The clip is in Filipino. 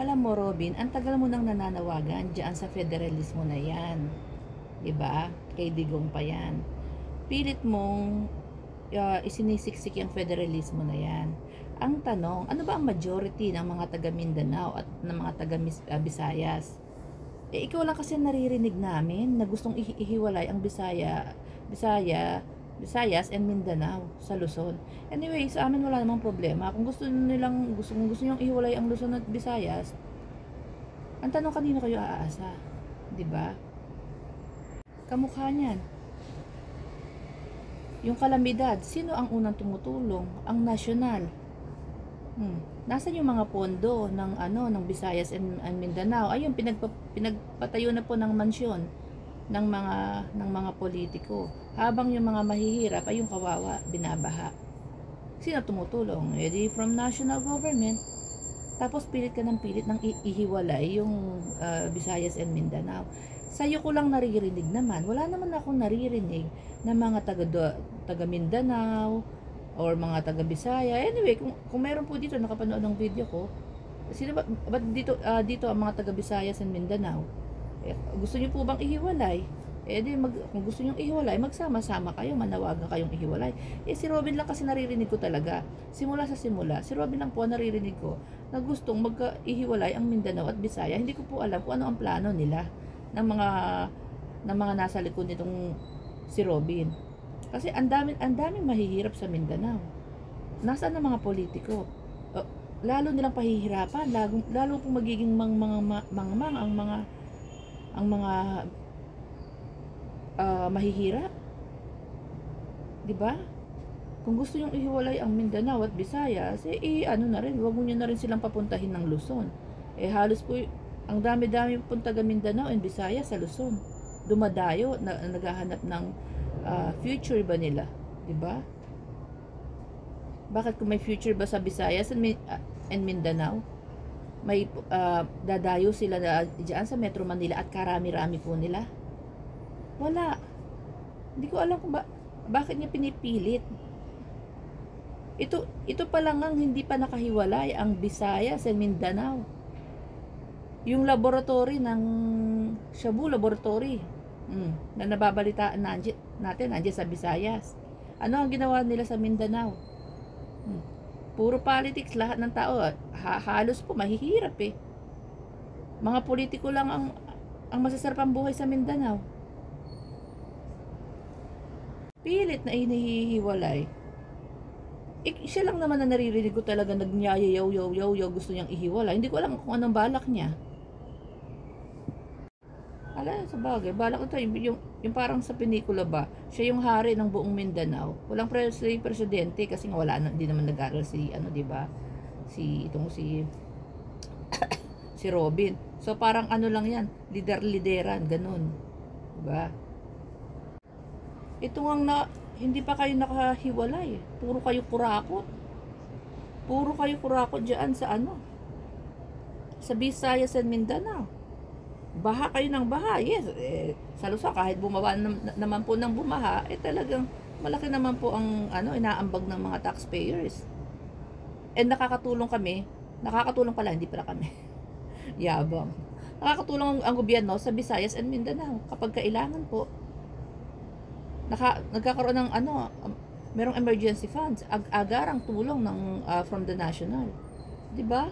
Alam mo, Robin, ang tagal mo nang nananawagan dyan sa federalismo na yan. 'Di ba? Kay Digong pa yan. Pilit mong isinisiksik yung federalismo na yan. Ang tanong, ano ba ang majority ng mga taga Mindanao at ng mga taga Visayas? Ikaw lang kasi naririnig namin na gustong ihiwalay ang Visayas and Mindanao sa Luzon. Anyway, sa amin wala namang problema. Kung gusto niyo ihiwalay ang Luzon at Visayas, ang tanong, kanino kayo aasa? 'Di ba? Kamukha niyan. Yung kalamidad, sino ang unang tumutulong? Ang nasyonal. Nasaan yung mga pondo ng Visayas and Mindanao? Ayun, pinagpatayo na po ng mansyon ng mga politiko. Habang yung mga mahihirap ay yung kawawa, binabaha. Sino tumutulong? Di from national government. Tapos pilit ka ng ihiwalay yung Visayas and Mindanao. Sa'yo ko lang naririnig naman. Wala naman akong naririnig na mga taga Mindanao or mga taga Bisaya. Anyway, kung meron po dito nakapanood ng video ko, sino ba dito ang mga taga Visayas and Mindanao? Gusto niyo po bang ihiwalay? Kung gusto niyo ihiwalay, magsama-sama kayo, manawagan kayong ihiwalay. Si Robin lang kasi naririnig ko talaga. Simula sa simula, si Robin lang po naririnig ko na gustong mag-ihiwalay ang Mindanao at Bisaya. Hindi ko po alam kung ano ang plano nila ng mga nasa likod nitong si Robin. Kasi ang daming mahihirap sa Mindanao. Nasaan ang mga politiko? Lalo nilang pahihirapan, lalo pong magiging mangmang ang mga mahihirap. 'Di ba? Kung gusto nyong ihiwalay ang Mindanao at Visayas, ano na rin, huwag niyo na rin silang papuntahin ng Luzon. Halos po ang dami-dami pong taga Mindanao and Visayas sa Luzon. Dumadayo, naghahanap ng future ba nila, 'di ba? Bakit kung may future ba sa Visayas and Mindanao, may dadayo sila diyan sa Metro Manila at karami-rami po nila? Wala. Hindi ko alam kung bakit niya pinipilit. Ito pa lang ang hindi pa nakahiwalay ang Visayas and Mindanao. Yung laboratory ng Shabu Laboratory na nababalitaan natin nandiyan sa Visayas. Ano ang ginawa nila sa Mindanao? Puro politics, lahat ng tao halos po mahihirap Mga politiko lang ang masasarap ang buhay sa Mindanao. Pilit na inihihiwalay. Siya lang naman na naririnig ko talaga nagnyaya-yaw, gusto niyang ihiwalay. Hindi ko alam kung anong balak niya. Sa bagay, balak ito, yung parang sa pelikula ba, siya yung hari ng buong Mindanao. Walang presidente kasi nga wala, di naman nag-aral si diba? Si Robin. So parang lang yan, lideran, ganun. Diba? Ito hindi pa kayo nakahiwalay. Puro kayo kurakot dyan sa sa Visayas and Mindanao. Baha kayo ng baha. Yes, sa Luzon kahit bumawa naman po ng bumaha, talagang malaki naman po ang inaambag ng mga taxpayers. And nakakatulong pala, hindi pala kami. Yabang. Nakakatulong ang gobyerno sa Visayas and Mindanao kapag kailangan po. Nagkakaroon ng merong emergency funds, agarang tulong ng from the national. 'Di ba?